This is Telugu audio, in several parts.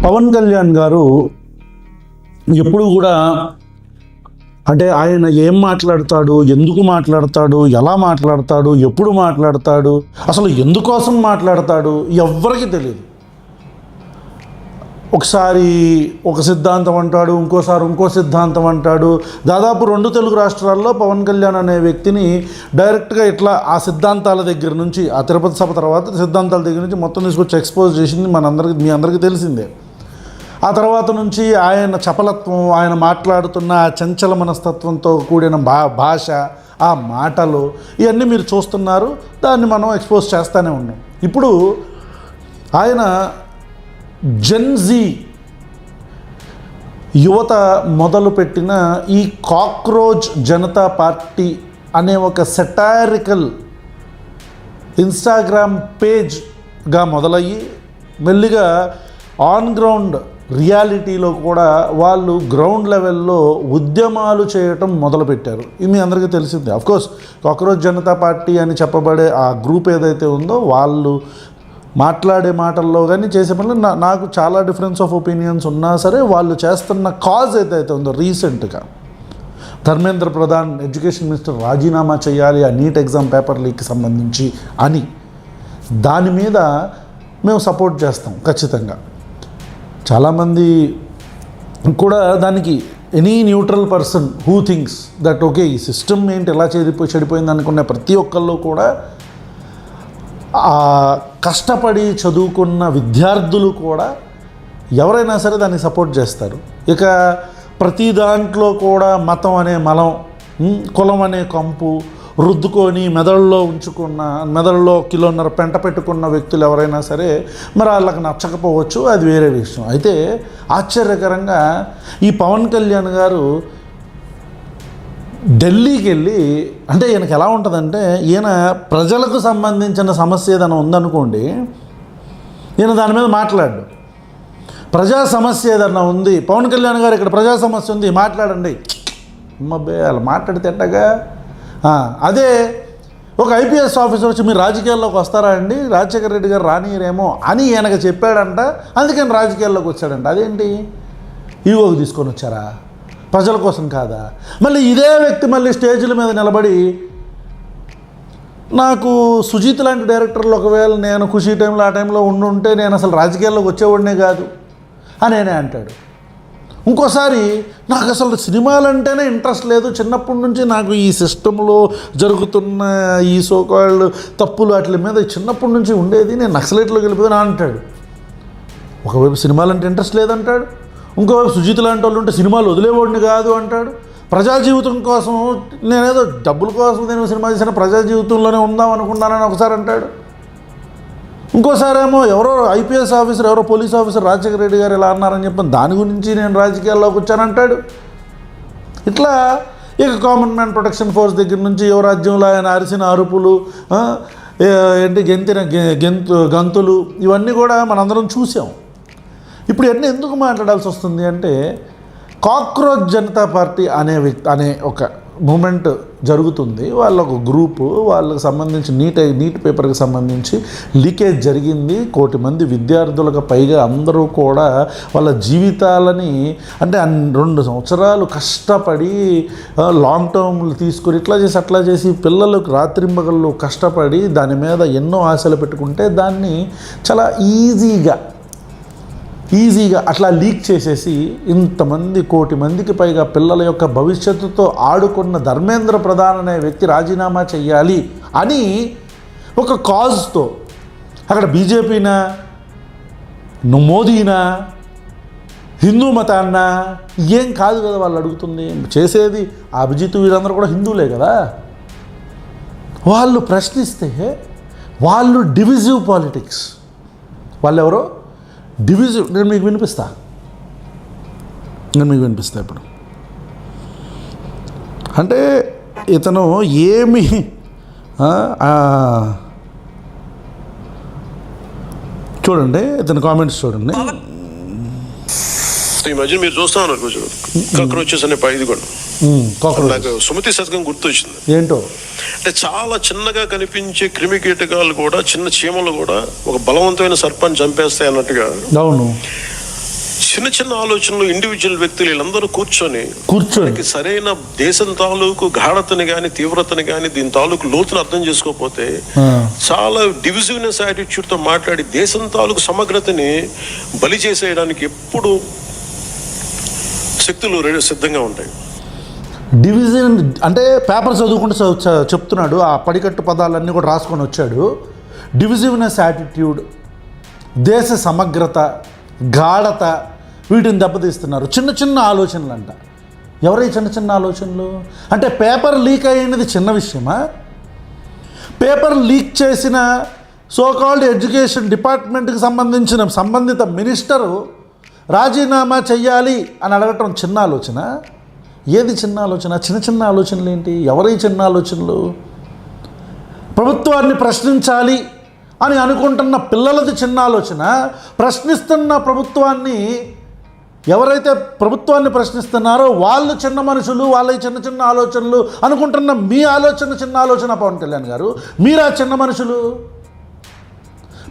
పవన్ కళ్యాణ్ గారు ఎప్పుడు కూడా అంటే ఆయన ఏం మాట్లాడతాడు, ఎందుకు మాట్లాడతాడు, ఎలా మాట్లాడతాడు, ఎప్పుడు మాట్లాడతాడు, అసలు ఎందుకోసం మాట్లాడతాడు ఎవ్వరికీ తెలియదు. ఒకసారి ఒక సిద్ధాంతం అంటాడు, ఇంకోసారి ఇంకో సిద్ధాంతం అంటాడు. దాదాపు 2 తెలుగు రాష్ట్రాల్లో పవన్ కళ్యాణ్ అనే వ్యక్తిని డైరెక్ట్గా ఇట్లా ఆ సిద్ధాంతాల దగ్గర నుంచి, ఆ తిరుపతి సభ తర్వాత సిద్ధాంతాల దగ్గర నుంచి మొత్తం తీసుకొచ్చి ఎక్స్పోజ్ చేసింది మీ అందరికీ తెలిసిందే. ఆ తర్వాత నుంచి ఆయన చపలత్వం, ఆయన మాట్లాడుతున్న ఆ చంచల మనస్తత్వంతో కూడిన భాష, ఆ మాటలు ఇవన్నీ మీరు చూస్తున్నారు. దాన్ని మనం ఎక్స్పోజ్ చేస్తూనే ఉన్నాం. ఇప్పుడు ఆయన జెన్జీ యువత మొదలుపెట్టిన ఈ కాక్రోచ్ జనతా పార్టీ అనే ఒక సెటారికల్ ఇన్స్టాగ్రామ్ పేజ్గా మొదలయ్యి మెల్లిగా ఆన్ గ్రౌండ్ రియాలిటీలో కూడా వాళ్ళు గ్రౌండ్ లెవెల్లో ఉద్యమాలు చేయటం మొదలుపెట్టారు. ఇది మీ అందరికీ తెలిసిందే. అఫ్కోర్స్ కాక్రోచ్ జనతా పార్టీ అని చెప్పబడే ఆ గ్రూప్ ఏదైతే ఉందో వాళ్ళు మాట్లాడే మాటల్లో కానీ చేసే పనులు నాకు చాలా డిఫరెన్స్ ఆఫ్ ఒపీనియన్స్ ఉన్నా సరే, వాళ్ళు చేస్తున్న కాజ్ ఏదైతే ఉందో రీసెంట్గా ధర్మేంద్ర ప్రధాన్ ఎడ్యుకేషన్ మినిస్టర్ రాజీనామా చేయాలి ఆ నీట్ ఎగ్జామ్ పేపర్ లీక్కి సంబంధించి అని, దాని మీద మేము సపోర్ట్ చేస్తాం ఖచ్చితంగా. చాలామంది కూడా దానికి any neutral person who thinks that okay ఈ సిస్టమ్ ఏంటి ఎలా చెడిపోయింది అనుకునే ప్రతి ఒక్కళ్ళు కూడా కష్టపడి చదువుకున్న విద్యార్థులు కూడా ఎవరైనా సరే దాన్ని సపోర్ట్ చేస్తారు. ఇక ప్రతి దాంట్లో కూడా మతం అనే మలం, కులం అనే కంపు రుద్దుకొని మెదడులో కిలోన్నర పెంట పెట్టుకున్న వ్యక్తులు ఎవరైనా సరే మరి వాళ్ళకి నచ్చకపోవచ్చు, అది వేరే విషయం. అయితే ఆశ్చర్యకరంగా ఈ పవన్ కళ్యాణ్ గారు ఢిల్లీకి వెళ్ళి, అంటే ఈయనకి ఎలా ఉంటుందంటే, ఈయన ప్రజలకు సంబంధించిన సమస్య ఏదైనా ఉందనుకోండి, ఈయన దాని మీద మాట్లాడు. ప్రజా సమస్య ఏదన్నా ఉంది, పవన్ కళ్యాణ్ గారు ఇక్కడ ప్రజా సమస్య ఉంది మాట్లాడండి, అమ్మబ్బే అలా మాట్లాడితే ఎట్టగా. అదే ఒక ఐపీఎస్ ఆఫీసర్ వచ్చి మీరు రాజకీయాల్లోకి వస్తారా అండి, రాజశేఖర రెడ్డి గారు రానియరేమో అని ఈయనకు చెప్పాడంట, అందుకని రాజకీయాల్లోకి వచ్చాడంట. అదేంటి ఈగోకి తీసుకొని వచ్చారా, ప్రజల కోసం కాదా? మళ్ళీ ఇదే వ్యక్తి మళ్ళీ స్టేజ్ల మీద నిలబడి నాకు సుజీత్ లాంటి డైరెక్టర్లు ఒకవేళ నేను ఖుషీ టైంలో ఆ టైంలో ఉండుంటే నేను అసలు రాజకీయాల్లోకి వచ్చేవాడినే కాదు అనేనే అంటాడు. ఇంకోసారి నాకు అసలు సినిమాలంటేనే ఇంట్రెస్ట్ లేదు, చిన్నప్పటి నుంచి నాకు ఈ సిస్టంలో జరుగుతున్న ఈ సోకాళ్ళు తప్పులు వాటి మీద చిన్నప్పటి నుంచి ఉండేది, నేను నక్సలైట్లోకి వెళ్ళిపోయినా అంటాడు. ఒకవైపు సినిమాలంటే ఇంట్రెస్ట్ లేదంటాడు, ఇంకోవైపు సుజీత్ లాంటి వాళ్ళు ఉంటే సినిమాలు వదిలేవాడిని కాదు అంటాడు. ప్రజా జీవితం కోసం నేనేదో డబ్బుల కోసం నేను సినిమా చేసిన ప్రజా జీవితంలోనే ఉందాం అనుకున్నానని ఒకసారి అంటాడు. ఇంకోసారి ఏమో ఎవరో ఐపీఎస్ ఆఫీసర్, ఎవరో పోలీస్ ఆఫీసర్ రాజశేఖర రెడ్డి గారు ఇలా అన్నారని చెప్పి దాని గురించి నేను రాజకీయాల్లోకి వచ్చానంటాడు. ఇట్లా ఇక కామన్ మ్యాన్ ప్రొటెక్షన్ ఫోర్స్ దగ్గర నుంచి యువరాజ్యంలో ఆయన అరిసిన అరుపులు, ఏంటి గంతులు ఇవన్నీ కూడా మనందరం చూసాం. ఇప్పుడు ఇవన్నీ ఎందుకు మాట్లాడాల్సి వస్తుంది అంటే, కాక్రోచ్ జనతా పార్టీ అనే ఒక మూమెంట్ జరుగుతుంది. వాళ్ళ ఒక గ్రూపు, వాళ్ళకి సంబంధించి నీట్ పేపర్కి సంబంధించి లీకేజ్ జరిగింది. 1 కోటి మంది విద్యార్థులకు పైగా అందరూ కూడా వాళ్ళ జీవితాలని, అంటే 2 సంవత్సరాలు కష్టపడి లాంగ్ టర్మ్లు తీసుకొని అట్లా చేసి పిల్లలకు రాత్రింబగళ్ళు కష్టపడి దాని మీద ఎన్నో ఆశలు పెట్టుకుంటే దాన్ని చాలా ఈజీగా అట్లా లీక్ చేసేసి ఇంతమంది 1 కోటి మందికి పైగా పిల్లల యొక్క భవిష్యత్తుతో ఆడుకున్న ధర్మేంద్ర ప్రధాన్ అనే వ్యక్తి రాజీనామా చెయ్యాలి అని ఒక కాజ్తో, అక్కడ బీజేపీనా, మోదీనా, హిందూ మతాన్నా ఏం కాదు కదా వాళ్ళు అడుగుతుంది. చేసేది అభిజిత్ వీళ్ళందరూ కూడా హిందువులే కదా. వాళ్ళు ప్రశ్నిస్తే వాళ్ళు డివిజివ్ పాలిటిక్స్, వాళ్ళెవరో డివిజివ్. నేను మీకు వినిపిస్తా ఇప్పుడు. అంటే ఇతను ఏమి చూడండి, ఇతని కామెంట్స్ చూడండి. ఈ మధ్య మీరు చూస్తా ఉన్నారు కొంచెం కాక్రోచెస్ అనే ఇది కూడా నాకు సుమతి శతకం గుర్తొచ్చింది. ఏంటో అంటే చాలా చిన్నగా కనిపించే క్రిమి కీటకాలు కూడా, చిన్న చీమలు కూడా ఒక బలవంతమైన సర్పాన్ని చంపేస్తాయి అన్నట్టుగా. అవును, చిన్న చిన్న ఆలోచనలు ఇండివిజువల్ వ్యక్తులు వీళ్ళందరూ కూర్చొని సరైన దేశం తాలూకు గాఢతని కానీ తీవ్రతని కానీ దీని తాలూకు లోతును అర్థం చేసుకోకపోతే చాలా డివిజివ్నెస్ యాటిట్యూడ్ తో మాట్లాడి దేశం తాలూకు సమగ్రతని బలి చేసేయడానికి ఎప్పుడు శక్తులు సిద్ధంగా ఉంటాయి. డివిజన్ అంటే పేపర్ చదువుకుంటూ చెప్తున్నాడు, ఆ పడికట్టు పదాలన్నీ కూడా రాసుకొని వచ్చాడు. డివిజివ్నెస్ యాటిట్యూడ్, దేశ సమగ్రత, గాఢత, వీటిని దెబ్బతీస్తున్నారు. చిన్న చిన్న ఆలోచనలు అంట. ఎవరై చిన్న చిన్న ఆలోచనలు అంటే పేపర్ లీక్ అయినది చిన్న విషయమా? పేపర్ లీక్ చేసిన సోకాల్డ్ ఎడ్యుకేషన్ డిపార్ట్మెంట్కి సంబంధించిన సంబంధిత మినిస్టరు రాజీనామా చెయ్యాలి అని అడగటం చిన్న ఆలోచన? ఏది చిన్న ఆలోచన? చిన్న చిన్న ఆలోచనలు ఏంటి? ఎవరై చిన్న ఆలోచనలు? ప్రభుత్వాన్ని ప్రశ్నించాలి అని అనుకుంటున్న పిల్లలది చిన్న ఆలోచన. ప్రశ్నిస్తున్న ప్రభుత్వాన్ని, ఎవరైతే ప్రభుత్వాన్ని ప్రశ్నిస్తున్నారో వాళ్ళు చిన్న మనుషులు, వాళ్ళ చిన్న చిన్న ఆలోచనలు అనుకుంటున్న మీ ఆలోచన చిన్న ఆలోచన. పవన్ కళ్యాణ్ గారు, మీరా చిన్న మనుషులు?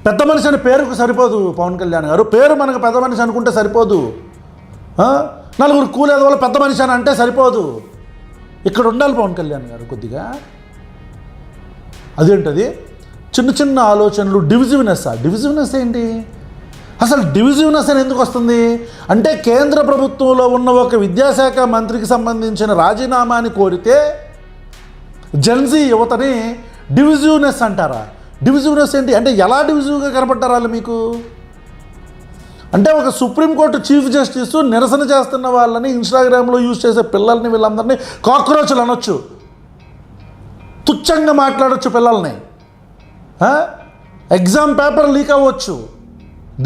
పెద్ద మనిషి అని పేరుకు సరిపోదు పవన్ కళ్యాణ్ గారు. పేరు మనకు పెద్ద మనిషి అనుకుంటే సరిపోదు. నలుగురు కూలేదో వాళ్ళు పెద్ద మనిషి అని అంటే సరిపోదు. ఇక్కడ ఉండాలి పవన్ కళ్యాణ్ గారు కొద్దిగా. అదేంటది చిన్న చిన్న ఆలోచనలు, డివిజివ్నెస్ ఏంటి అసలు? డివిజివ్నెస్ అని ఎందుకు వస్తుంది అంటే కేంద్ర ప్రభుత్వంలో ఉన్న ఒక విద్యాశాఖ మంత్రికి సంబంధించిన రాజీనామాని కోరితే జెన్జీ యువతని డివిజివ్నెస్ అంటారా? డివిజివ్నెస్ ఏంటి అంటే ఎలా డివిజివ్గా కనపడ్డారా వాళ్ళు మీకు? అంటే ఒక సుప్రీంకోర్టు చీఫ్ జస్టిస్ నిరసన చేస్తున్న వాళ్ళని, ఇన్స్టాగ్రామ్లో యూజ్ చేసే పిల్లల్ని, వీళ్ళందరినీ కాక్రోచ్లు అనొచ్చు, తుచ్చంగా మాట్లాడొచ్చు పిల్లల్ని. ఎగ్జామ్ పేపర్ లీక్ అవ్వచ్చు,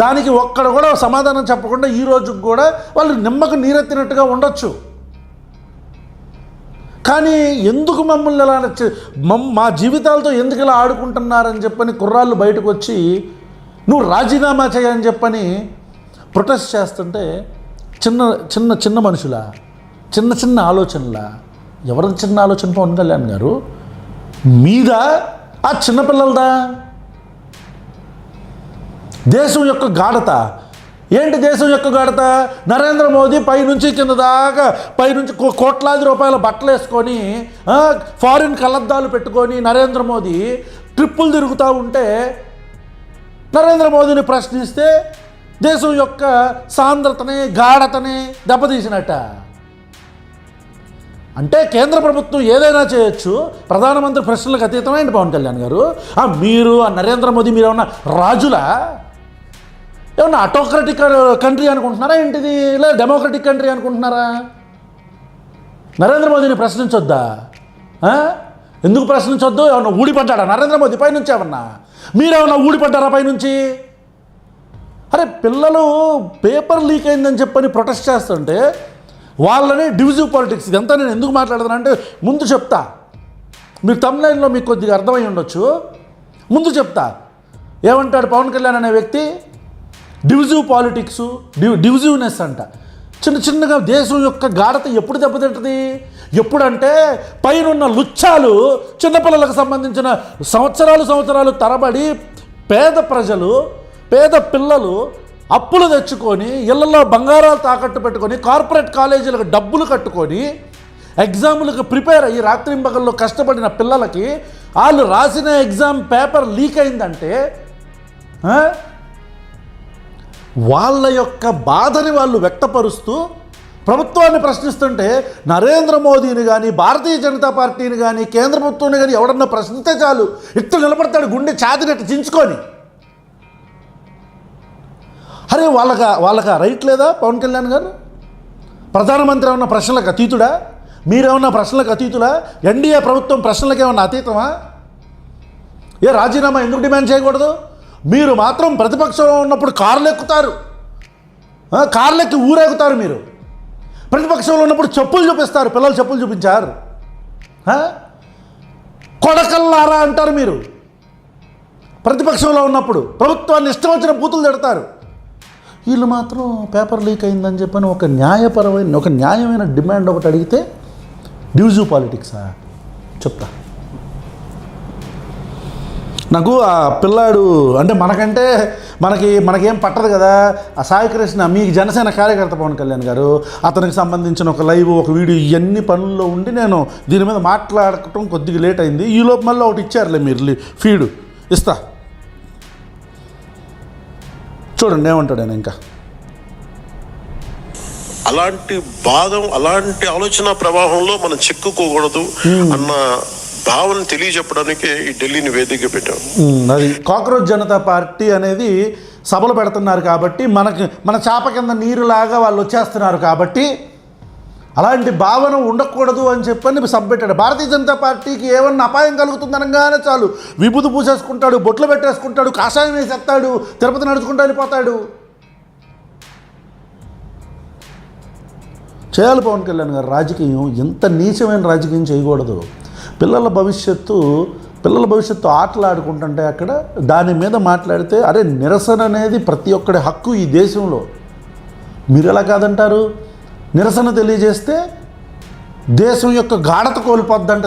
దానికి ఒక్కడ కూడా సమాధానం చెప్పకుండా ఈ రోజుకి కూడా వాళ్ళు నిమ్మకు నీరెత్తినట్టుగా ఉండొచ్చు. కానీ ఎందుకు మమ్మల్ని ఎలా మా జీవితాలతో ఎందుకు ఇలా ఆడుకుంటున్నారని చెప్పని కుర్రాళ్ళు బయటకు వచ్చి నువ్వు రాజీనామా చేయని చెప్పని ప్రొటెస్ట్ చేస్తుంటే చిన్న చిన్న చిన్న మనుషులా, చిన్న చిన్న ఆలోచనలా? ఎవరి చిన్న ఆలోచన పవన్ కళ్యాణ్ గారు మీద? ఆ చిన్నపిల్లలదా? దేశం యొక్క గాఢత ఏంటి? దేశం యొక్క గాఢత నరేంద్ర మోదీ పైనుంచి కింద దాకా, పైనుంచి కోట్లాది రూపాయల బట్టలు వేసుకొని, ఫారిన్ కళ్ళద్దాలు పెట్టుకొని నరేంద్ర మోదీ ట్రిప్పులు తిరుగుతూ ఉంటే నరేంద్ర మోదీని ప్రశ్నిస్తే దేశం యొక్క సాంద్రతని, గాఢతని దెబ్బతీసినట్ట. అంటే కేంద్ర ప్రభుత్వం ఏదైనా చేయొచ్చు, ప్రధానమంత్రి ప్రశ్నలకు అతీతమైంది పవన్ కళ్యాణ్ గారు. మీరు ఆ నరేంద్ర మోదీ మీరు ఏమన్నా రాజులా? ఏమన్నా ఆటోక్రటిక్ కంట్రీ అనుకుంటున్నారా ఏంటిది? లేదా డెమోక్రటిక్ కంట్రీ అనుకుంటున్నారా? నరేంద్ర మోదీని ప్రశ్నించొద్దా? ఎందుకు ప్రశ్నించొద్దు? ఏమన్నా ఊడిపడ్డా నరేంద్ర మోదీ పైనుంచి? ఏమన్నా మీరేమన్నా ఊడిపడ్డారా పైనుంచి? అరే పిల్లలు పేపర్ లీక్ అయిందని చెప్పని ప్రొటెస్ట్ చేస్తుంటే వాళ్ళని డివిజివ్ పాలిటిక్స్. ఇదంతా నేను ఎందుకు మాట్లాడుతున్నా అంటే ముందు చెప్తా, మీరు తమిళనాడులో మీకు కొద్దిగా అర్థమై ఉండొచ్చు. ముందు చెప్తా ఏమంటాడు పవన్ కళ్యాణ్ అనే వ్యక్తి? డివిజివ్ పాలిటిక్స్, డివిజివ్నెస్ అంట. చిన్న చిన్నగా దేశం యొక్క గాఢత ఎప్పుడు దెబ్బతింటుంది? ఎప్పుడంటే పైనున్న లుచ్చాలు చిన్నపిల్లలకు సంబంధించిన సంవత్సరాలు తరబడి పేద ప్రజలు, పేద పిల్లలు అప్పులు తెచ్చుకొని, ఇళ్లలో బంగారాలు తాకట్టు పెట్టుకొని, కార్పొరేట్ కాలేజీలకు డబ్బులు కట్టుకొని, ఎగ్జాములకు ప్రిపేర్ అయ్యి రాత్రింబగల్లో కష్టపడిన పిల్లలకి వాళ్ళు రాసిన ఎగ్జామ్ పేపర్ లీక్ అయిందంటే వాళ్ళ యొక్క బాధని వాళ్ళు వ్యక్తపరుస్తూ ప్రభుత్వాన్ని ప్రశ్నిస్తుంటే నరేంద్ర మోదీని కానీ, భారతీయ జనతా పార్టీని కానీ, కేంద్ర ప్రభుత్వాన్ని కానీ ఎవడన్నా ప్రశ్నిస్తే చాలు ఇట్లా నిలబడతాడు గుండె ఛాతినట్టు చించుకొని. అరే వాళ్ళకి రైట్ లేదా పవన్ కళ్యాణ్ గారు? ప్రధానమంత్రి ఏమన్నా ప్రశ్నలకు అతీతుడా? మీరేమన్నా ప్రశ్నలకు అతీతులా? ఎన్డీఏ ప్రభుత్వం ప్రశ్నలకు ఏమన్నా అతీతమా? రాజీనామా ఎందుకు డిమాండ్ చేయకూడదు? మీరు మాత్రం ప్రతిపక్షంలో ఉన్నప్పుడు కార్లు ఎక్కుతారు, కార్లెక్కి ఊరేగుతారు. మీరు ప్రతిపక్షంలో ఉన్నప్పుడు చెప్పులు చూపిస్తారు, పిల్లలు చెప్పులు చూపించారు, కొడకల్లారా అంటారు. మీరు ప్రతిపక్షంలో ఉన్నప్పుడు ప్రభుత్వాన్ని ఇష్టం వచ్చిన బూతులు తిడతారు. వీళ్ళు మాత్రం పేపర్ లీక్ అయిందని చెప్పని ఒక న్యాయమైన డిమాండ్ ఒకటి అడిగితే డివిజివ్ పాలిటిక్సా? చెప్తా. నాకు ఆ పిల్లాడు అంటే మనకంటే మనకేం పట్టదు కదా. ఆ సాయి కృష్ణ మీకు జనసేన కార్యకర్త పవన్ కళ్యాణ్ గారు, అతనికి సంబంధించిన ఒక లైవ్, ఒక వీడియో, ఇవన్నీ పనుల్లో ఉండి నేను దీని మీద మాట్లాడటం కొద్దిగా లేట్ అయింది. ఈలోపు మళ్ళీ ఒకటి ఇచ్చారులే మీరు ఫీడు ఇస్తా, చూడండి ఏమంటాడు ఆయన. ఇంకా అలాంటి ఆలోచన ప్రవాహంలో మనం చిక్కుకోకూడదు అన్న భావన తెలియజెప్పడానికి ఈ ఢిల్లీని వేదిక పెట్టాం. అది కాక్రోచ్ జనతా పార్టీ అనేది సభలు పెడుతున్నారు కాబట్టి మన చాప కింద నీరులాగా వాళ్ళు వచ్చేస్తున్నారు కాబట్టి అలాంటి భావన ఉండకూడదు అని చెప్పని సభ పెట్టాడు. భారతీయ జనతా పార్టీకి ఏమన్నా అపాయం కలుగుతుందనగానే చాలు విభూతి పూసేసుకుంటాడు, బొట్లు పెట్టేసుకుంటాడు, కాషాయం వేసేస్తాడు, తిరుపతి నడుచుకుంటూ వెళ్ళిపోతాడు. చేయాలి పవన్ కళ్యాణ్ గారు రాజకీయం. ఎంత నీచమైన రాజకీయం చేయకూడదు. పిల్లల భవిష్యత్తు ఆటలు ఆడుకుంటుంటే అక్కడ దాని మీద మాట్లాడితే అరే నిరసన అనేది ప్రతి ఒక్కడి హక్కు ఈ దేశంలో. మీరు ఎలా కాదంటారు? నిరసన తెలియజేస్తే దేశం యొక్క గాఢత కోల్పోద్దంట.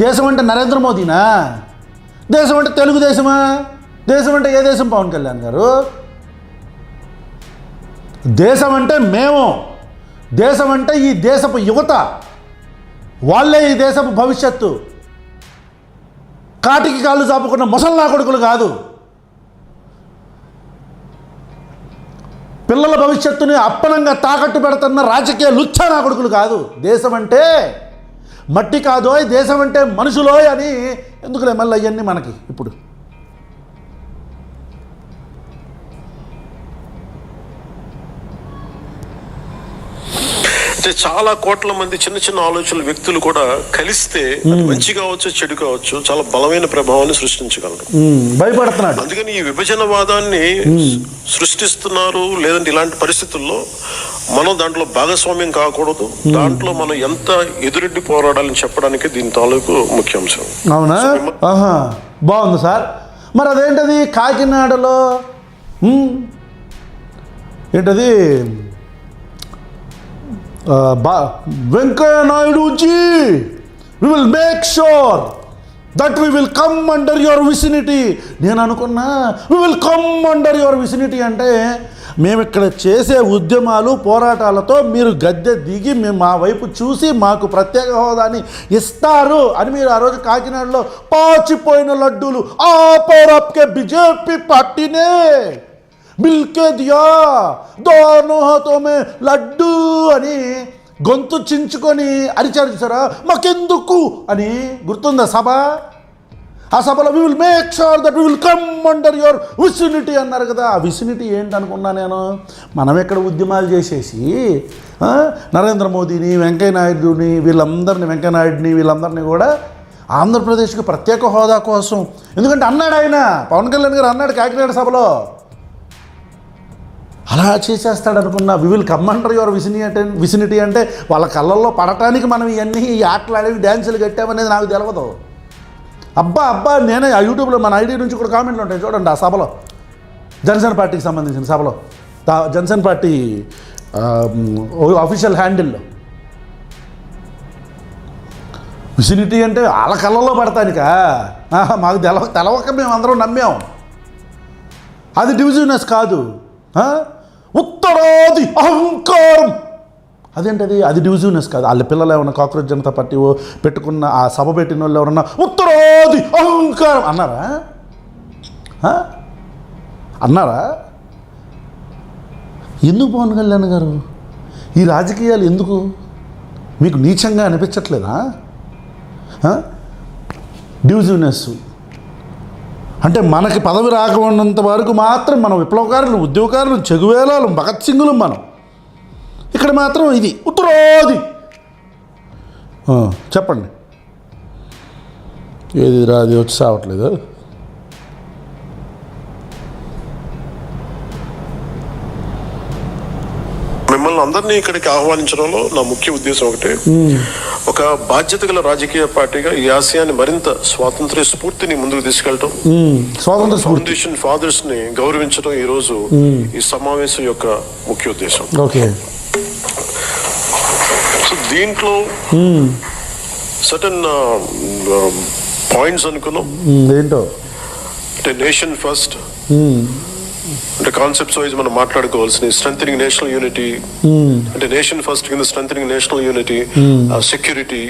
దేశం అంటే నరేంద్ర మోదీనా? దేశం అంటే తెలుగుదేశమా? దేశం అంటే ఏ దేశం పవన్ కళ్యాణ్ గారు? దేశం అంటే మేము, దేశం అంటే ఈ దేశపు యువత, వాళ్ళే ఈ దేశపు భవిష్యత్తు. కాటికి కాళ్ళు చాపుకున్న ముసల్లా కొడుకులు కాదు. పిల్లల భవిష్యత్తుని అప్పనంగా తాకట్టు పెడుతున్న రాజకీయ లుచ్చా నా కొడుకులు కాదు. దేశం అంటే మట్టి కాదోయ్, దేశం అంటే మనుషులోయ్ అని ఎందుకులే మళ్ళీ అవన్నీ మనకి ఇప్పుడు. అంటే చాలా కోట్ల మంది చిన్న చిన్న ఆలోచనల వ్యక్తులు కూడా కలిస్తే మంచి కావచ్చు, చెడు కావచ్చు, చాలా బలమైన ప్రభావాన్ని సృష్టించగలరు. భయపడుతున్నాడు. అందుకని ఈ విభజనవాదాన్ని సృష్టిస్తున్నారు. లేదంటే ఇలాంటి పరిస్థితుల్లో మనం దాంట్లో భాగస్వామ్యం కాకూడదు. దాంట్లో మనం ఎంత ఎదురెడ్డి పోరాడాలని చెప్పడానికి దీని తాలూకు ముఖ్యాంశం. అవునా? బాగుంది సార్. మరి అదేంటది కాకినాడలో ఏంటది Venkaiah నాయుడుజీ, we will make sure that we will come under your vicinity. నేను అనుకున్నా we will come under your vicinity అంటే మేము ఇక్కడ చేసే ఉద్యమాలు పోరాటాలతో మీరు గద్దె దిగి మేము మా వైపు చూసి మాకు ప్రత్యేక హోదాని ఇస్తారు అని మీరు ఆ రోజు కాకినాడలో పాచిపోయిన లడ్డూలు ఆ పౌరప్కే బీజేపీ పార్టీనే మిల్కే దియా దోనో హాతో మే లడ్డూ అని గొంతు చించుకొని అరిచారు చూసారా, మాకెందుకు అని. గుర్తుందా సభ? ఆ సభలో we will make sure that we will come under your vicinity అన్నారు కదా. ఆ విసినిటీ ఏంటనుకున్నా నేను? మనం ఎక్కడ ఉద్యమాలు చేసేసి నరేంద్ర మోదీని, వెంకయ్య నాయుడుని వీళ్ళందరినీ కూడా ఆంధ్రప్రదేశ్కి ప్రత్యేక హోదా కోసం, ఎందుకంటే అన్నాడు ఆయన పవన్ కళ్యాణ్ గారు అన్నాడు కాకినాడ సభలో, అలా చేసేస్తాడు అనుకున్నా. We will come under your vicinity అంటే వాళ్ళ కళ్ళల్లో పడటానికి మనం ఇవన్నీ ఆటలాడేవి డ్యాన్సులు కట్టామనేది నాకు తెలియదు. అబ్బా నేనే ఆ యూట్యూబ్లో మన ఐడి నుంచి కూడా కామెంట్లు ఉంటాయి చూడండి. ఆ సభలో జనసేన పార్టీకి సంబంధించిన సభలో, జనసేన పార్టీ అఫీషియల్ హ్యాండిల్లో విసినిటీ అంటే వాళ్ళ కళ్ళల్లో పడతానికా? మాకు తెలవక మేము అందరం నమ్మాం. అది డివిజివ్నెస్ కాదు, ఉత్తరాది అహంకారం. అదేంటది? అది డివిజివ్నెస్ కాదు. వాళ్ళ పిల్లలు ఏమన్నా కాక్రోచ్ జనతా పార్టీ పెట్టుకున్న ఆ సభ పెట్టిన వాళ్ళు ఎవరన్నా ఉత్తరాది అహంకారం అన్నారా? ఎందుకు పవన్ కళ్యాణ్ గారు ఈ రాజకీయాలు ఎందుకు మీకు నీచంగా అనిపించట్లేదా? డివిజివ్నెస్ అంటే మనకి పదవి రాకపోయినంత వరకు మాత్రం మనం విప్లవకారులు, ఉద్యోగకారులు, చెగువేలాలు, భగత్ సింగులు మనం. ఇక్కడ మాత్రం ఇది ఉత్తరాది. చెప్పండి ఏది రాది వచ్చి సావట్లేదు. మిమ్మల్ని అందరినీ ఇక్కడికి ఆహ్వానించడంలో నా ముఖ్య ఉద్దేశం ఒకటి, ఒక బాధ్యత గల రాజకీయ పార్టీగా ఈ ఆశయాన్ని మరింత స్వాతంత్ర్య స్ఫూర్తిని ముందుకు తీసుకెళ్ళటం, ఫౌండేషన్ ఫాదర్స్ ని గౌరవించడం ఈ రోజు ఈ సమావేశం యొక్క ముఖ్య ఉద్దేశం. సో దీంట్లో సర్టన్ పాయింట్స్ అనుకున్నాం. ఏంటో అంటే నేషన్ ఫస్ట్, అంటే కాన్సెప్ట్స్ వైజ్ మనం మాట్లాడుకోవాల్సిన స్ట్రెంథనింగ్ నేషనల్ యూనిటీ, అంటే నేషన్ ఫస్ట్ కింద strengthening national unity, security,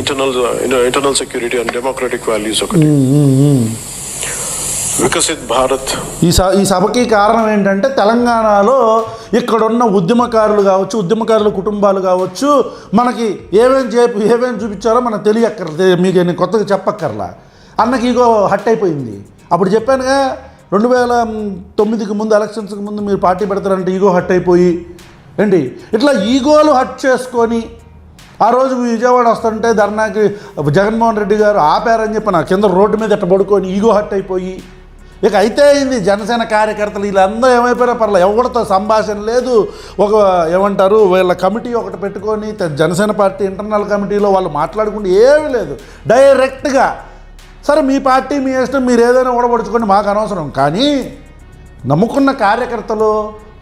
internal security and democratic values ఒకటి, వికసిత్ భారత్. ఈ సభకి కారణం ఏంటంటే తెలంగాణలో ఇక్కడున్న ఉద్యమకారులు కావచ్చు, ఉద్యమకారుల కుటుంబాలు కావచ్చు, మనకి ఏమేమి చూపించారో మనకు తెలియక్కర్లేదు. మీకు నేను కొత్తగా చెప్పక్కర్లా. అన్నకి ఈగో హట్ అయిపోయింది. అప్పుడు చెప్పానుగా 2009కి ముందు, ఎలక్షన్స్కి ముందు మీరు పార్టీ పెడతారంటే ఈగో హట్ అయిపోయి ఏంటి ఇట్లా ఈగోలు హట్ చేసుకొని ఆ రోజు విజయవాడ వస్తుంటే ధర్నాకి జగన్మోహన్ రెడ్డి గారు ఆపారని చెప్పి నా కింద రోడ్డు మీద ఎట్ట పడుకొని ఈగో హట్ అయిపోయి ఇక అయితే అయింది. జనసేన కార్యకర్తలు వీళ్ళందరూ ఏమైపోయినా పర్లేదు, ఎవరితో సంభాషణ లేదు. ఏమంటారు వీళ్ళ కమిటీ ఒకటి పెట్టుకొని జనసేన పార్టీ ఇంటర్నల్ కమిటీలో వాళ్ళు మాట్లాడుకుంటే ఏమీ లేదు. డైరెక్ట్గా సరే మీ పార్టీ మీ ఇష్టం, మీరు ఏదైనా ఓడబడుచుకోండి, మాకు అనవసరం. కానీ నమ్ముకున్న కార్యకర్తలు,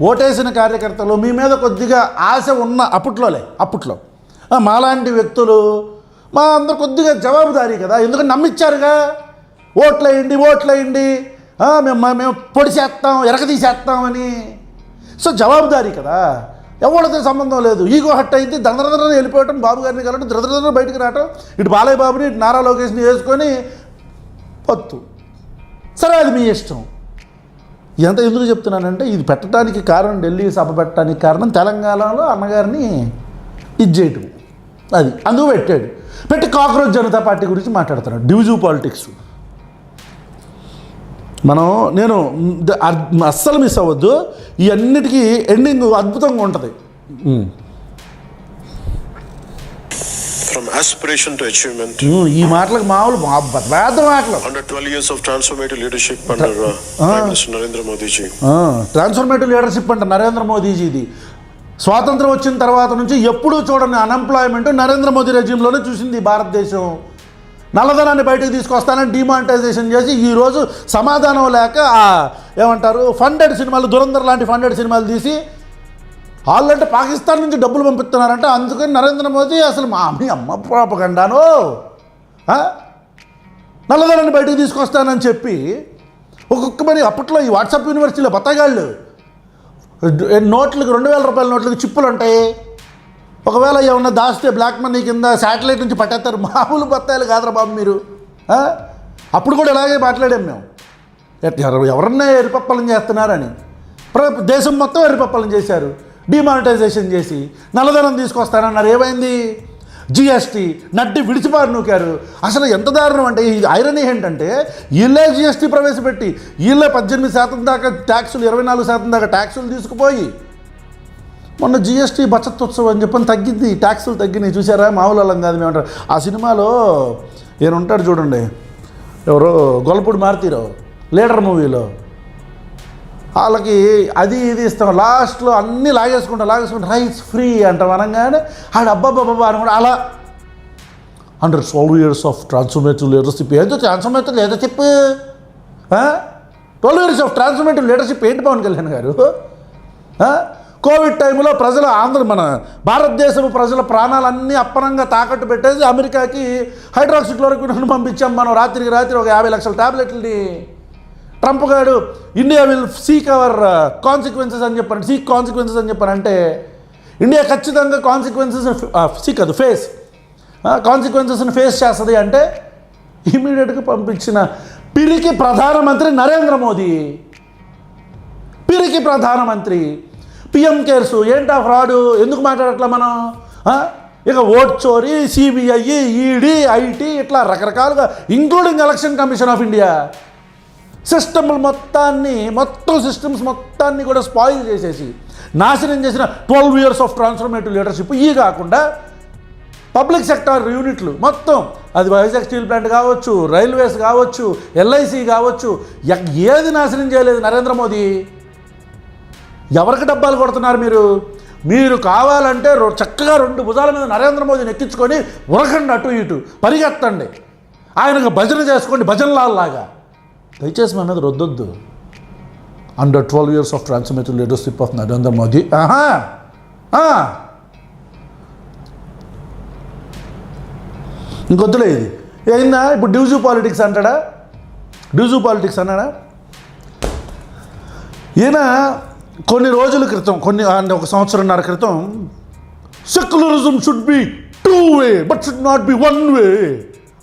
ఓటేసిన కార్యకర్తలు, మీ మీద కొద్దిగా ఆశ ఉన్న అప్పట్లో మాలాంటి వ్యక్తులు మా అందరు కొద్దిగా జవాబుదారీ కదా, ఎందుకంటే నమ్మిచ్చారుగా. ఓట్లేయండి మేము పొడి చేస్తాం, ఎరగదీసేస్తామని. సో జవాబుదారీ కదా, ఎవరితో సంబంధం లేదు. ఈగో హట్ అయితే దందరదర వెళ్ళిపోవటం, బాబు గారిని కలవటం, ద్రదర బయటకు రావటం, ఇటు బాలయ్య బాబుని ఇటు నారా లోకేష్ని వేసుకొని పొత్తు. సరే అది మీ ఇష్టం. ఇదంతా ఎందుకు చెప్తున్నానంటే ఇది పెట్టడానికి కారణం, ఢిల్లీ సభ పెట్టడానికి కారణం తెలంగాణలో అన్నగారిని ఇది చేయటం. అది అందుకు పెట్టి కాక్రోచ్ జనతా పార్టీ గురించి మాట్లాడుతున్నాడు. డివిజివ్ పాలిటిక్స్ నేను అస్సలు మిస్ అవ్వద్దు. ఈ అన్నిటికీ ఎండింగ్ అద్భుతంగా ఉంటుంది. From aspiration to achievement. ఈ మాటలకు మామూలు పెద్ద మాటలు. Under 12 years of transformative leadership under Prime Minister Narendra Modi ji. Transformative leadership అంట నరేంద్ర మోదీజీది. స్వాతంత్రం వచ్చిన తర్వాత నుంచి ఎప్పుడూ చూడని అన్ఎంప్లాయ్మెంట్ నరేంద్ర మోదీ రెజ్యూమ్లోనే చూసింది భారతదేశం. నల్లధనాన్ని బయటకు తీసుకొస్తానని డిమానిటైజేషన్ చేసి ఈరోజు సమాధానం లేక ఏమంటారు ఫండెడ్ సినిమాలు, దురంధర్ లాంటి ఫండెడ్ సినిమాలు తీసి వాళ్ళంటే పాకిస్తాన్ నుంచి డబ్బులు పంపిస్తున్నారంట. అందుకని నరేంద్ర మోదీ అసలు మీ అమ్మ ప్రాపగండాను నల్లధనాన్ని బయటకు తీసుకొస్తానని చెప్పి ఒక్కొక్క మరి అప్పట్లో ఈ వాట్సాప్ యూనివర్సిటీలో బత్తగాళ్ళు నోట్లకు 2000 రూపాయల నోట్లకు చిప్పులు ఉంటాయి. ఒకవేళ ఏమన్నా దాస్తే బ్లాక్ మనీ కింద శాటిలైట్ నుంచి పట్టేస్తారు. మామూలు బత్తాయిలు కాదురా బాబు మీరు. అప్పుడు కూడా ఇలాగే మాట్లాడాం మేము, ఎవరన్నా ఎరిపప్పలం చేస్తున్నారని. దేశం మొత్తం ఎరిపప్పలం చేశారు, డిమానిటైజేషన్ చేసి నల్లధనం తీసుకొస్తానన్నారు. ఏమైంది? జిఎస్టీ నడ్డి విడిచిపారు నూకారు. అసలు ఎంత దారుణం అంటే, ఇది ఐరనీ ఏంటంటే వీళ్ళే జిఎస్టీ ప్రవేశపెట్టి వీళ్ళే 18% దాకా ట్యాక్సులు, 24% దాకా ట్యాక్సులు తీసుకుపోయి మొన్న జిఎస్టీ బచత్ ఉత్సవం అని చెప్పని తగ్గింది, ట్యాక్సులు తగ్గినాయి. చూసారా? మామూలు వాళ్ళం కాదు మేమంటారు. ఆ సినిమాలో ఈయన ఉంటాడు చూడండి, ఎవరో గొల్లపూడి మారుతీరావు లీడర్ మూవీలో, వాళ్ళకి అది ఇది ఇస్తాం, లాస్ట్లో అన్నీ లాగేసుకుంటా రైస్ ఫ్రీ అంటాం అనగానే ఆడ అబ్బాబ్బా అని కూడా అలా అంటారు. 12 years ఆఫ్ ట్రాన్స్ఫర్మేటివ్ లీడర్షిప్. ఏదో transformative leadership, 12 years of transformative leadership ఏంటి పవన్ కళ్యాణ్ గారు? కోవిడ్ టైంలో మన భారతదేశపు ప్రజల ప్రాణాలన్నీ అప్పనంగా తాకట్టు పెట్టేసి అమెరికాకి హైడ్రాక్సిక్లోరోక్విన్ పంపించాం మనం. రాత్రికి రాత్రి ఒక 50 లక్షల ట్యాబ్లెట్లని. ట్రంప్ గారు India will seek our consequences అని చెప్పారు. సీక్ కాన్సిక్వెన్సెస్ అని చెప్పారంటే ఇండియా ఖచ్చితంగా కాన్సిక్వెన్సెస్ని ఫేస్ చేస్తుంది అంటే ఇమీడియట్గా పంపించిన పిరికి ప్రధానమంత్రి నరేంద్ర మోదీ. పిరికి ప్రధానమంత్రి. పిఎం కేర్స్ ఏంటా ఫ్రాడు? ఎందుకు మాట్లాడట్లా మనం? ఇక ఓట్ చోరీ, సిబిఐ, ఈడీ, ఐటీ ఇట్లా రకరకాలుగా, including election commission of India మొత్తం సిస్టమ్స్ మొత్తాన్ని కూడా స్పాయిల్ చేసేసి నాశనం చేసిన 12 years ఆఫ్ ట్రాన్స్ఫర్మేటివ్ లీడర్షిప్. ఈ కాకుండా పబ్లిక్ సెక్టార్ యూనిట్లు మొత్తం, అది వైజాగ్ స్టీల్ ప్లాంట్ కావచ్చు, రైల్వేస్ కావచ్చు, ఎల్ఐసి కావచ్చు, ఏది నాశనం చేయలేదు నరేంద్ర మోదీ. ఎవరికి డబ్బాలు కొడుతున్నారు మీరు కావాలంటే చక్కగా 2 భుజాల మీద నరేంద్ర మోదీని ఎక్కించుకొని ఉరకండి, అటు ఇటు పరిగెత్తండి, ఆయనకు భజన చేసుకోండి, భజనలాల్లాగా. దయచేసి మన మీద రొద్దొద్దు. Under 12 years of transformative leadership of Narendra Modi. ఇంకొద్దులే ఇది ఏందా. ఇప్పుడు డివిజివ్ పాలిటిక్స్ అన్నాడా? ఈయన కొన్ని రోజుల క్రితం ఒక సంవత్సరంన్నర క్రితం secularism should be 2 way but should not be 1 వే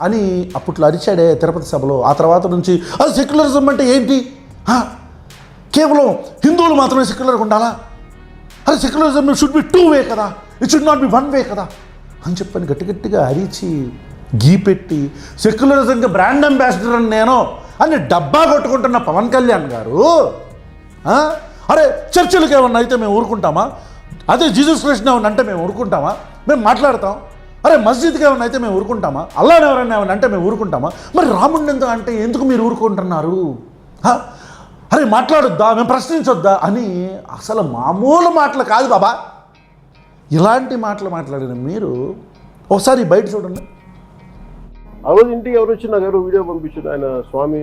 అని అప్పట్లో అరిచాడే తిరుపతి సభలో. ఆ తర్వాత నుంచి అది సెక్యులరిజం అంటే ఏంటి, కేవలం హిందువులు మాత్రమే సెక్యులర్గా ఉండాలా, అది సెక్యులరిజం షుడ్ బి 2 వే కదా, ఇట్ షుడ్ నాట్ బి 1 వే కదా అని చెప్పని గట్టిగా అరిచి గీపెట్టి సెక్యులరిజంగా బ్రాండ్ అంబాసిడర్ అని నేను అని డబ్బా కొట్టుకుంటున్న పవన్ కళ్యాణ్ గారు, అరే చర్చలకు ఏమన్నా అయితే మేము ఊరుకుంటామా, అదే జీసస్ కృష్ణ ఏమన్నా అంటే మేము ఊరుకుంటామా, మేము మాట్లాడతాం, అరే మస్జిద్కి ఏమన్నా అయితే మేము ఊరుకుంటామా, అల్లాని ఎవరైనా ఏమన్నా అంటే మేము ఊరుకుంటామా, మరి రాముడిని ఎందుకు అంటే ఎందుకు మీరు ఊరుకుంటున్నారు, అరే మాట్లాడొద్దా, మేము ప్రశ్నించొద్దా అని అసలు మామూలు మాటలు కాదు బాబా. ఇలాంటి మాటలు మాట్లాడిన మీరు ఒకసారి బయట చూడండి. ఆ రోజు ఇంటికి ఎవరు వచ్చి నాకు ఎవరు వీడియో పంపించారు, ఆయన స్వామి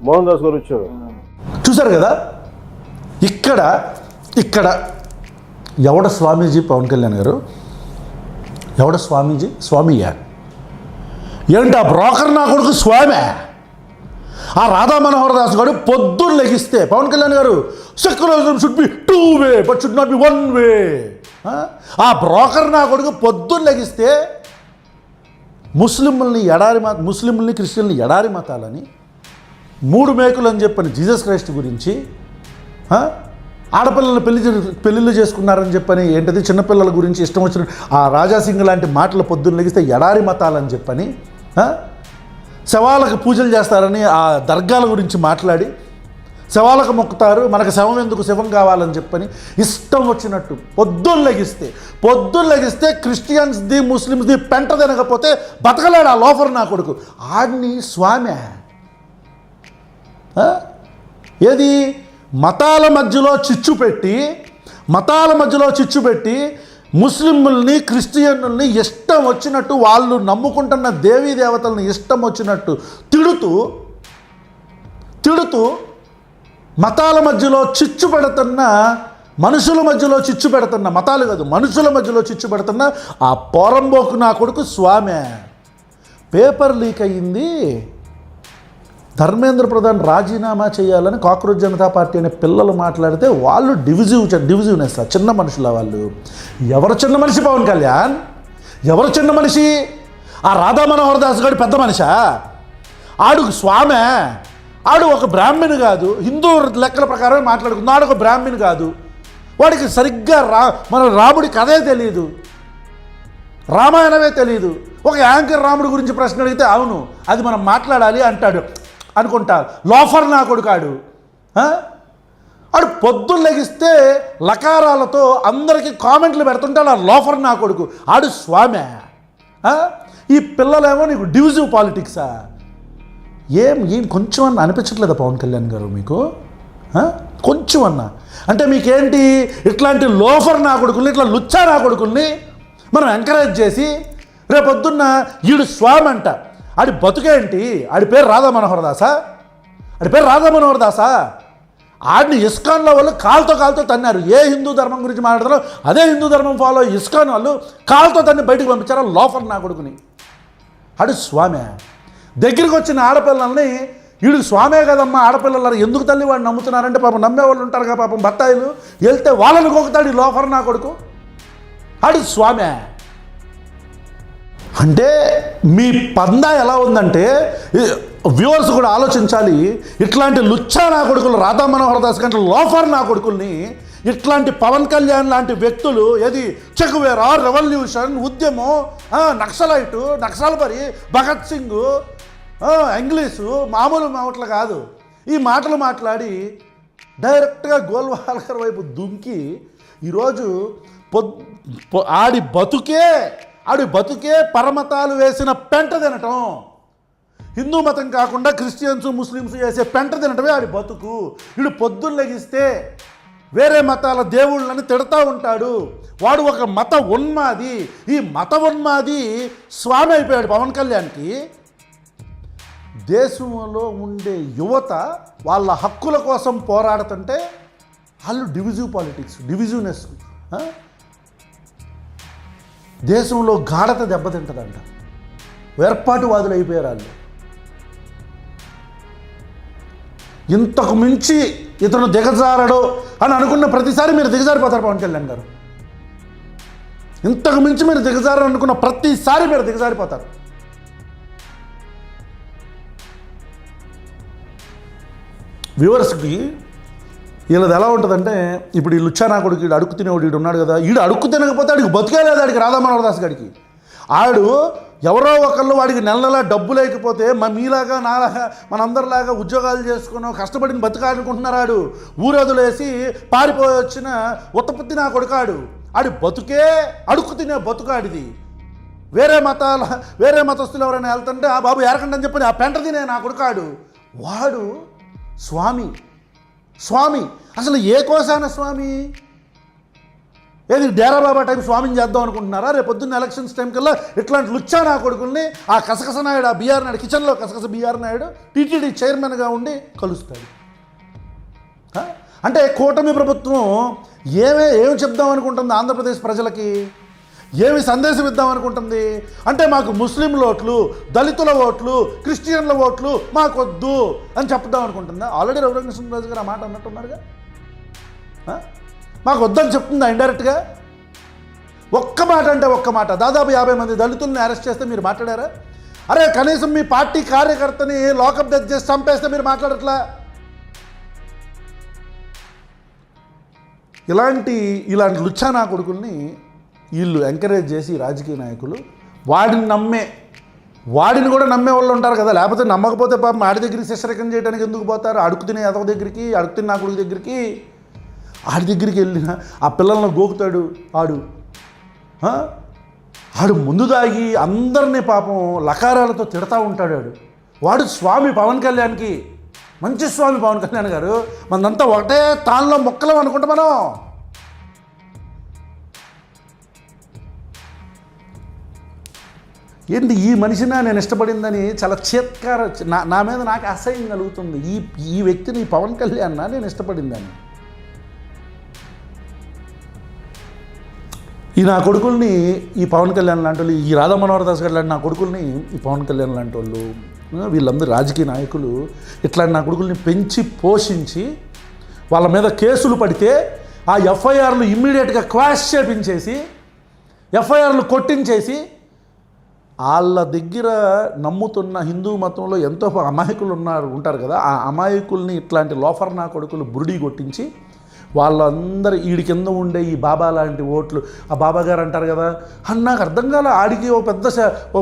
మోహన్ దాస్ గారు వచ్చారు. చూసారు కదా, ఇక్కడ ఎవడ స్వామీజీ పవన్ కళ్యాణ్ గారు, ఎవడ స్వామీజీ, స్వామియా ఏంటి ఆ బ్రోకర్ నా కొడుకు స్వామి. ఆ రాధా మనోహర్ దాస్ గారు పొద్దున్న లెగిస్తే పవన్ కళ్యాణ్ గారు secularism should be 2 way but should not be 1 వే. ఆ బ్రోకర్ నా కొడుకు పొద్దున్న లెగిస్తే ముస్లింలని క్రిస్టియన్ని ఎడారి మతాలని 3 మేకులు అని చెప్పని జీసస్ క్రైస్ట్ గురించి, ఆడపిల్లలు పెళ్ళిళ్ళు చేసుకున్నారని చెప్పని ఏంటది చిన్నపిల్లల గురించి ఇష్టం వచ్చిన ఆ రాజాసింగ్ లాంటి మాటలు పొద్దున్న లెగిస్తే ఎడారి మతాలని చెప్పని, శవాలకు పూజలు చేస్తారని ఆ దర్గాల గురించి మాట్లాడి శవాలకు మొక్కుతారు, మనకు శవం ఎందుకు, శవం కావాలని చెప్పని ఇష్టం వచ్చినట్టు పొద్దున్న లెగిస్తే క్రిస్టియన్స్ది ముస్లిమ్స్ది పెంట తినకపోతే బతకలేడు ఆ లోఫర్ నా కొడుకు. ఆడిని స్వామి ఏది మతాల మధ్యలో చిచ్చు పెట్టి ముస్లింలని క్రిస్టియన్లని ఇష్టం వచ్చినట్టు వాళ్ళు నమ్ముకుంటున్న దేవీ దేవతలను ఇష్టం వచ్చినట్టు తిడుతూ మతాల మధ్యలో చిచ్చు పెడుతున్న, మనుషుల మధ్యలో చిచ్చు పెడుతున్న, మతాలు కాదు మనుషుల మధ్యలో చిచ్చు పెడుతున్న ఆ పోరంబోకు నా కొడుకు స్వామి. పేపర్ లీక్ అయ్యింది, ధర్మేంద్ర ప్రధాన్ రాజీనామా చేయాలని కాక్రోచ్ జనతా పార్టీ అనే పిల్లలు మాట్లాడితే వాళ్ళు డివిజివ్నెస్ చిన్న మనుషుల వాళ్ళు. ఎవరు చిన్న మనిషి పవన్ కళ్యాణ్, ఎవరు చిన్న మనిషి? ఆ రాధా మనోహర్ దాస్ గారు పెద్ద మనిషా? ఆడు స్వామి, ఆడు ఒక బ్రాహ్మణి కాదు, హిందూ లెక్కల ప్రకారం మాట్లాడుకుంది, ఆడు ఒక బ్రాహ్మణి కాదు, వాడికి సరిగ్గా మన రాముడి కథే తెలియదు, రామాయణమే తెలియదు. ఒక యాంకర్ రాముడి గురించి ప్రశ్న అడిగితే అవును అది మనం మాట్లాడాలి అంటాడు అనుకుంటారు. లోఫర్ నా కొడుకాడు. ఆడు పొద్దున్న లెగిస్తే లకారాలతో అందరికీ కామెంట్లు పెడుతుంటాడు ఆ లోఫర్ నా కొడుకు. ఆడు స్వామి. ఈ పిల్లలేమో నీకు డివిజివ్ పాలిటిక్సా? ఏం కొంచెం అన్న అనిపించట్లేదా పవన్ కళ్యాణ్ గారు మీకు? కొంచెం అన్న అంటే మీకేంటి ఇట్లాంటి లోఫర్ నా కొడుకుల్ని, ఇట్లా లుచ్చా నా కొడుకుల్ని మనం ఎంకరేజ్ చేసి రేపొద్దున్న ఈడు స్వామి అంట, ఆడి బతుకేంటి? ఆడి పేరు రాధా మనోహర్ దాసా? ఆడిని ఇస్కాన్లో వాళ్ళు కాలుతో తన్నారు. ఏ హిందూ ధర్మం గురించి మాట్లాడతారో అదే హిందూ ధర్మం ఫాలో ఇస్కాన్ వాళ్ళు కాలుతో తన్ని బయటకు పంపించారు లోఫర్ నా కొడుకుని. ఆడు స్వామి. దగ్గరికి వచ్చిన ఆడపిల్లల్ని వీడికి స్వామే కదమ్మా ఆడపిల్లలు ఎందుకు తల్లి వాడు నమ్ముతున్నారంటే పాపం నమ్మేవాళ్ళు ఉంటారు కదా పాపం బత్తాయిలు, వెళ్తే వాళ్ళని కొక్కుతాడు ఈ లోఫర్ నా కొడుకు. ఆడు స్వామి. అంటే మీ పందా ఎలా ఉందంటే వ్యూవర్స్ కూడా ఆలోచించాలి. ఇట్లాంటి లుచ్చా నా కొడుకులు రాధా మనోహర్ దాస్ కంటే లోఫర్ నా కొడుకుల్ని ఇట్లాంటి పవన్ కళ్యాణ్ లాంటి వ్యక్తులు ఏది చెకువేరా, రెవల్యూషన్, ఉద్యమం, నక్సలైటు, నక్సల్బరి, భగత్ సింగ్, ఇంగ్లీషు మామూలు మాటలు కాదు. ఈ మాటలు మాట్లాడి డైరెక్ట్గా గోల్వాల్కర్ వైపు దుంకి ఈరోజు ఆడి బతుకే పరమతాలు వేసిన పెంట తినటం. హిందూ మతం కాకుండా క్రిస్టియన్స్ ముస్లిమ్స్ వేసే పెంట తినటమే ఆడి బతుకు. వీడు పొద్దున్న లెగిస్తే వేరే మతాల దేవుళ్ళని తిడతా ఉంటాడు. వాడు ఒక మత ఉన్మాది. ఈ మత ఉన్మాది స్వామి అయిపోయాడు పవన్ కళ్యాణ్కి. దేశంలో ఉండే యువత వాళ్ళ హక్కుల కోసం పోరాడుతుంటే వాళ్ళు డివిజివ్ పాలిటిక్స్, డివిజివ్నెస్, దేశంలో గాఢత దెబ్బతింటుందంట. వేర్పాటువాదులు అయిపోయారు వాళ్ళు. ఇంతకు మించి ఇతను దిగజారడు అని అనుకున్న ప్రతిసారి మీరు దిగజారిపోతారు పవన్ కళ్యాణ్ గారు. ఇంతకు మించి మీరు దిగజారు అనుకున్న ప్రతిసారి మీరు దిగజారిపోతారు. వ్యూవర్స్కి వీళ్ళది ఎలా ఉంటుందంటే, ఇప్పుడు ఈ లుచ్చా నా కొడుకు, ఈడు అడుక్కు తినేవాడు ఈడు ఉన్నాడు కదా, ఈడు అడుక్కు తినకపోతే ఆడికి బతికేలేదు. ఆడికి రాధా మనోహర్ దాస్ గారికి ఆడు ఎవరో ఒకళ్ళు వాడికి నెల నెల డబ్బు లేకపోతే మీలాగా నాలాగా మనందరిలాగా ఉద్యోగాలు చేసుకుని కష్టపడిన బతుకాడుకుంటున్నారు. ఆడు ఊరదులేసి పారిపోయి వచ్చిన ఉత్తపత్తి నా కొడుకాడు. ఆడి బతుకే అడుక్కు తినే బతుకాడిది. వేరే మతస్థులు ఎవరైనా వెళ్తుంటే ఆ బాబు ఎరకండి అని చెప్పి ఆ పెంట తినే నా కొడుకాడు. వాడు స్వామి అసలు ఏ కోసాన స్వామి? ఏది డేరా బాబా టైం స్వామిని చేద్దాం అనుకుంటున్నారా? రేపు పొద్దున్న ఎలక్షన్స్ టైం కల్లా ఇట్లాంటి లుచ్చా నా కొడుకుల్ని ఆ కసకస నాయుడు, ఆ బీఆర్ నాయుడు, కిచెన్లో కసకస బీఆర్ నాయుడు టీటీడీ చైర్మన్గా ఉండి కలుస్తాడు. అంటే కూటమి ప్రభుత్వం ఏమి చెప్దాం అనుకుంటుంది ఆంధ్రప్రదేశ్ ప్రజలకి? ఏమి సందేశం ఇద్దాం అనుకుంటుంది అంటే, మాకు ముస్లింల ఓట్లు, దళితుల ఓట్లు, క్రిస్టియన్ల ఓట్లు మాకొద్దు అని చెప్దాం అనుకుంటుందా? ఆల్రెడీ రఘురామకృష్ణరాజు గారు ఆ మాట అన్నట్టున్నారుగా. మాకు వద్దని చెప్తుందా ఇండైరెక్ట్గా? ఒక్క మాట అంటే ఒక్క మాట. దాదాపు 50 మంది దళితుల్ని అరెస్ట్ చేస్తే మీరు మాట్లాడారా? అరే కనీసం మీ పార్టీ కార్యకర్తని లాకప్ డెత్ చేసి చంపేస్తే మీరు మాట్లాడట్లా. ఇలాంటి లుచ్చా నా కొడుకుల్ని వీళ్ళు ఎంకరేజ్ చేసి రాజకీయ నాయకులు వాడిని కూడా నమ్మే వాళ్ళు ఉంటారు కదా. లేకపోతే నమ్మకపోతే పాపం ఆడి దగ్గరికి శిష్యరకం చేయడానికి ఎందుకు పోతారు? అడుగు తినే ఎదవ దగ్గరికి, అడుగు తినే నా కొడుకు దగ్గరికి. ఆడి దగ్గరికి వెళ్ళిన ఆ పిల్లలను గోకుతాడు. ఆడు ముందు దాగి అందరినీ పాపం లకారాలతో తిడతా ఉంటాడు. వాడు స్వామి పవన్ కళ్యాణ్కి, మంచి స్వామి పవన్ కళ్యాణ్ గారు. మనంతా ఒకటే తాళ్ళలో మొక్కలం అనుకుంటా మనం. ఏంటి ఈ మనిషిని నేను ఇష్టపడిందని చాలా చేత్కార నా మీద నాకు అసహ్యం కలుగుతుంది. ఈ వ్యక్తిని, ఈ పవన్ కళ్యాణ్ నేను ఇష్టపడిందని. ఈ నా కొడుకుల్ని ఈ పవన్ కళ్యాణ్ లాంటి వాళ్ళు, ఈ రాధా మనోహర్ దాస్ గారు లాంటి నా కొడుకుల్ని ఈ పవన్ కళ్యాణ్ లాంటి వాళ్ళు, వీళ్ళందరూ రాజకీయ నాయకులు ఇట్లాంటి నా కొడుకుల్ని పెంచి పోషించి వాళ్ళ మీద కేసులు పడితే ఆ ఎఫ్ఐఆర్లు ఇమ్మీడియట్గా క్వాష్ చేపించేసి, ఎఫ్ఐఆర్లు కొట్టించేసి, వాళ్ళ దగ్గర నమ్ముతున్న హిందూ మతంలో ఎంతో అమాయకులు ఉంటారు కదా, ఆ అమాయకుల్ని ఇట్లాంటి లోఫర్ నా కొడుకులు బురుడి కొట్టించి వాళ్ళందరూ వీడి కింద ఉండే ఈ బాబా లాంటి ఓట్లు, ఆ బాబా గారు అంటారు కదా అని నాకు అర్థం కాలే. ఆడికి ఓ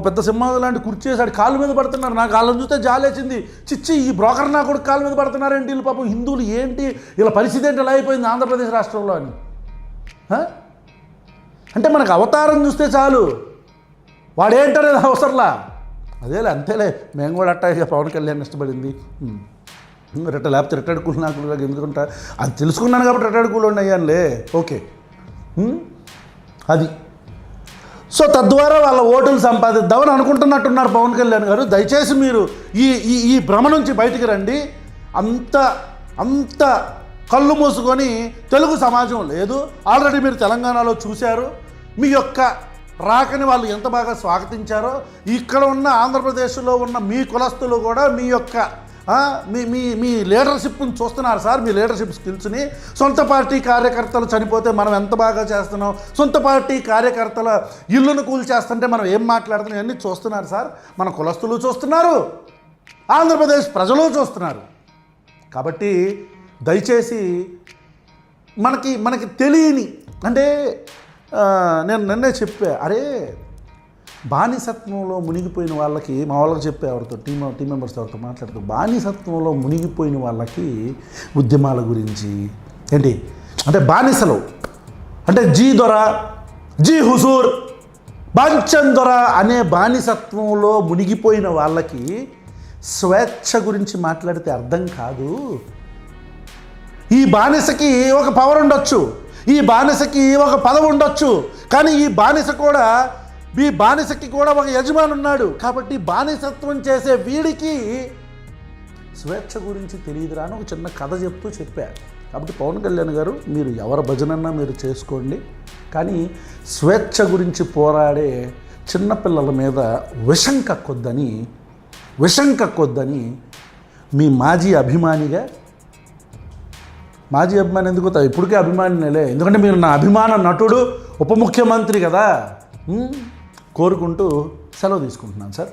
పెద్ద సింహాలు లాంటి కుర్చేసి ఆడి కాళ్ళ మీద పడుతున్నారు. నాకు వాళ్ళని చూస్తే జాలేసింది. చిచ్చి ఈ బ్రోకర్ నా కొడుకు కాళ్ళ మీద పడుతున్నారేంటి వీళ్ళు? పాపం హిందువులు ఏంటి వీళ్ళ పరిస్థితి ఏంటి ఎలా అయిపోయింది ఆంధ్రప్రదేశ్ రాష్ట్రంలో అని. అంటే మనకు అవతారం చూస్తే చాలు, వాడేంటనేది అవసరంలా. అదేలే అంతేలే, మేము కూడా అట్టాగా పవన్ కళ్యాణ్ ఇష్టపడింది లేకపోతే రిటైర్డ్ కూల్ నాకు ఎందుకుంటా అది తెలుసుకున్నాను కాబట్టి రిటైర్డ్ కూల్ అయ్యానులే. ఓకే, అది సో తద్వారా వాళ్ళ ఓటులు సంపాదిద్దామని అనుకుంటున్నట్టున్నారు పవన్ కళ్యాణ్ గారు. దయచేసి మీరు ఈ భ్రమ నుంచి బయటికి రండి. అంత కళ్ళు మూసుకొని తెలుగు సమాజం లేదు. ఆల్రెడీ మీరు తెలంగాణలో చూశారు. మీ యొక్క రాకని వాళ్ళు ఎంత బాగా స్వాగతించారో, ఇక్కడ ఉన్న ఆంధ్రప్రదేశ్లో ఉన్న మీ కులస్తులు కూడా మీ యొక్క మీ లీడర్షిప్ని చూస్తున్నారు సార్. మీ లీడర్షిప్ స్కిల్స్ని, సొంత పార్టీ కార్యకర్తలు చనిపోతే మనం ఎంత బాగా చేస్తున్నాం, సొంత పార్టీ కార్యకర్తల ఇల్లును కూల్చేస్తుంటే మనం ఏం మాట్లాడుతున్నాం, ఇవన్నీ చూస్తున్నారు సార్. మన కులస్తులు చూస్తున్నారు, ఆంధ్రప్రదేశ్ ప్రజలు చూస్తున్నారు. కాబట్టి దయచేసి మనకి తెలియని అంటే నేను నిన్నే చెప్పా, అరే బానిసత్వంలో మునిగిపోయిన వాళ్ళకి, మా వాళ్ళకి చెప్పే ఎవరితో టీం మెంబర్స్ ఎవరితో మాట్లాడుతూ, బానిసత్వంలో మునిగిపోయిన వాళ్ళకి ఉద్యమాల గురించి ఏంటి అంటే బానిసలు అంటే జీ దొర, జీ హుజూర్, బాంచన్ దొర అనే బానిసత్వంలో మునిగిపోయిన వాళ్ళకి స్వేచ్ఛ గురించి మాట్లాడితే అర్థం కాదు. ఈ బానిసకి ఒక పవర్ ఉండొచ్చు, ఈ బానిసకి ఒక పదవి ఉండొచ్చు, కానీ ఈ బానిసకి కూడా ఒక యజమాని ఉన్నాడు. కాబట్టి బానిసత్వం చేసే వీడికి స్వేచ్ఛ గురించి తెలియదురా అని ఒక చిన్న కథ చెప్పా. కాబట్టి పవన్ కళ్యాణ్ గారు, మీరు ఎవరి భజనన్నా మీరు చేసుకోండి, కానీ స్వేచ్ఛ గురించి పోరాడే చిన్నపిల్లల మీద విషం కక్కొద్దని మీ మాజీ అభిమానిగా, మాజీ అభిమాని ఎందుకు అవుతావు, ఇప్పటికే అభిమానినేలే, ఎందుకంటే మీరు నా అభిమాన నటుడు, ఉప ముఖ్యమంత్రి కదా, కోరుకుంటూ సెలవు తీసుకుంటున్నాను సార్.